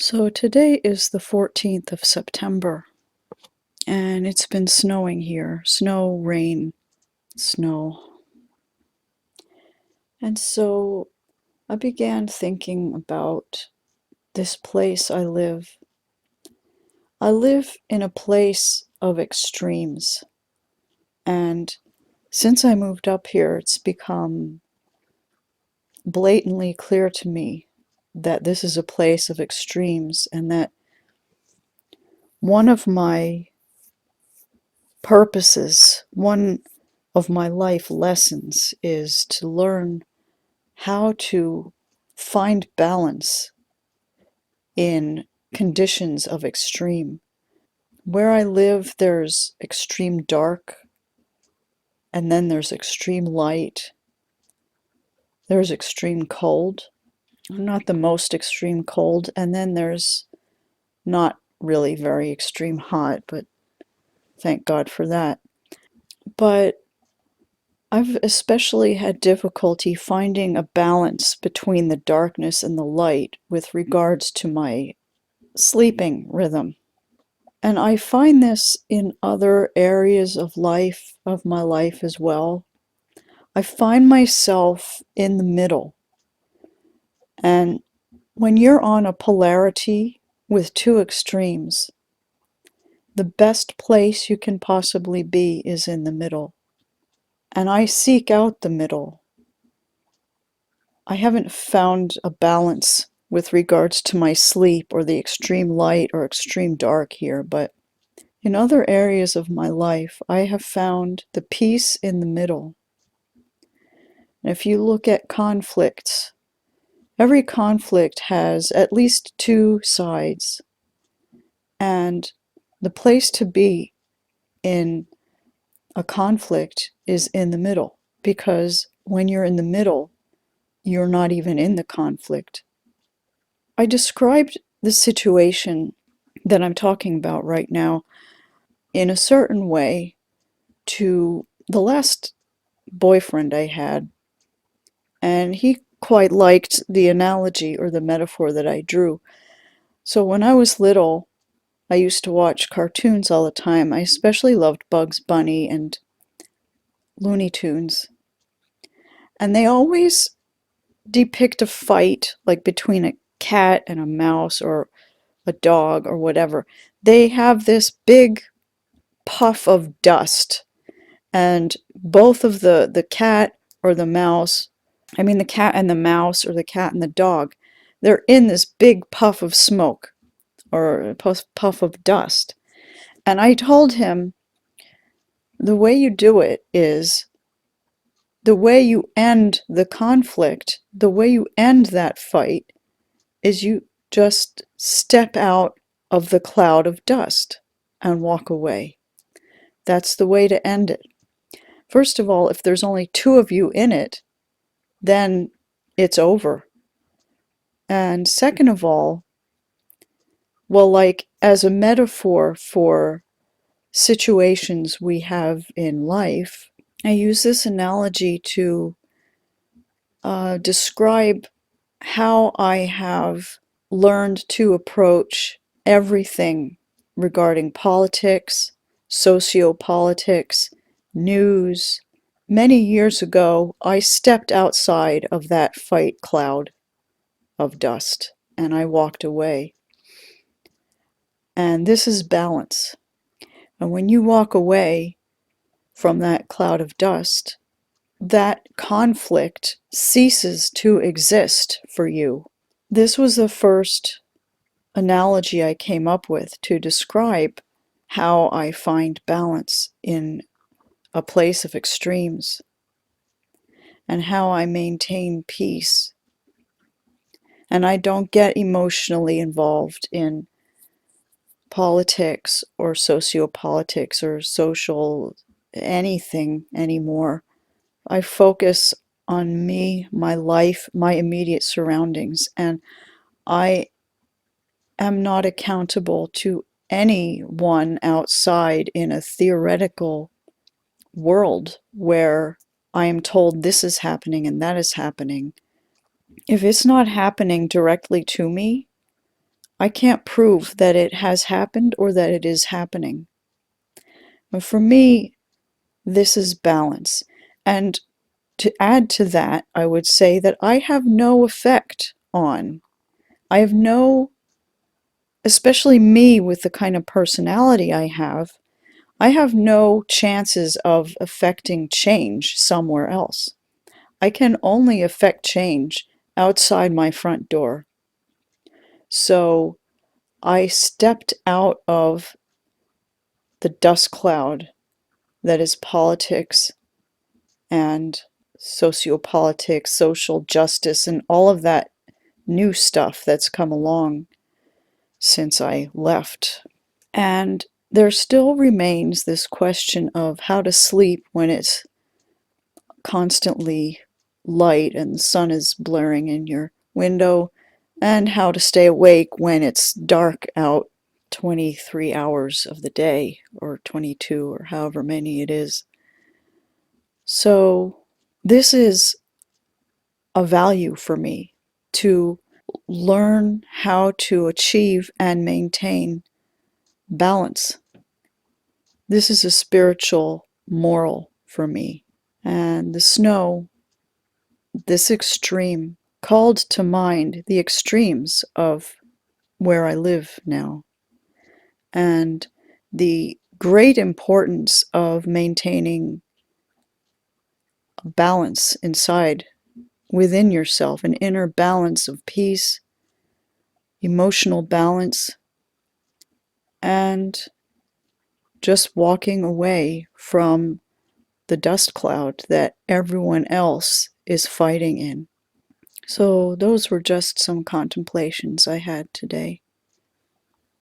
So today is the 14th of September, and it's been snowing here. Snow, rain, snow. And so I began thinking about this place I live. I live in a place of extremes, and since I moved up here, it's become blatantly clear to me that this is a place of extremes, and that one of my purposes, one of my life lessons is to learn how to find balance in conditions of extreme. Where I live, there's extreme dark, and then there's extreme light. There's extreme cold, not the most extreme cold, and then there's not really very extreme hot, but thank God for that. But I've especially had difficulty finding a balance between the darkness and the light with regards to my sleeping rhythm. And I find this in other areas of life, of my life as well. I find myself in the middle. And when you're on a polarity with two extremes, the best place you can possibly be is in the middle. And I seek out the middle. I haven't found a balance with regards to my sleep or the extreme light or extreme dark here, but in other areas of my life, I have found the peace in the middle. And if you look at conflicts, every conflict has at least two sides, and the place to be in a conflict is in the middle, because when you're in the middle, you're not even in the conflict. I described the situation that I'm talking about right now in a certain way to the last boyfriend I had, and he quite liked the analogy or the metaphor that I drew. So when I was little, I used to watch cartoons all the time. I especially loved Bugs Bunny and Looney Tunes. And they always depict a fight, like between a cat and a mouse or a dog or whatever. They have this big puff of dust, and both of the cat or the mouse, I mean the cat and the mouse or the cat and the dog, they're in this big puff of smoke or puff of dust. And I told him the way you do it is the way you end the conflict, the way you end that fight is you just step out of the cloud of dust and walk away. That's the way to end it. First of all, if there's only two of you in it, then it's over. And second of all, well, like as a metaphor for situations we have in life, I use this analogy to describe how I have learned to approach everything regarding politics, sociopolitics, news. Many years ago, I stepped outside of that fight cloud of dust and I walked away. And this is balance. And when you walk away from that cloud of dust, that conflict ceases to exist for you. This was the first analogy I came up with to describe how I find balance in a place of extremes and how I maintain peace. And I don't get emotionally involved in politics or sociopolitics or social anything anymore. I focus on me, my life, my immediate surroundings, and I am not accountable to anyone outside in a theoretical world where I am told this is happening and that is happening. If it's not happening directly to me, I can't prove that it has happened or that it is happening. But for me, this is balance. And to add to that, I would say that I have no effect on, I have no, especially me with the kind of personality I have no chances of affecting change somewhere else. I can only affect change outside my front door. So I stepped out of the dust cloud that is politics and sociopolitics, social justice, and all of that new stuff that's come along since I left. And there still remains this question of how to sleep when it's constantly light and the sun is blaring in your window, and how to stay awake when it's dark out 23 hours of the day, or 22, or however many it is. So this is a value for me, to learn how to achieve and maintain balance. This is a spiritual moral for me. And the snow, this extreme, called to mind the extremes of where I live now, and the great importance of maintaining a balance inside, within yourself, an inner balance of peace, emotional balance, and just walking away from the dust cloud that everyone else is fighting in. So those were just some contemplations I had today.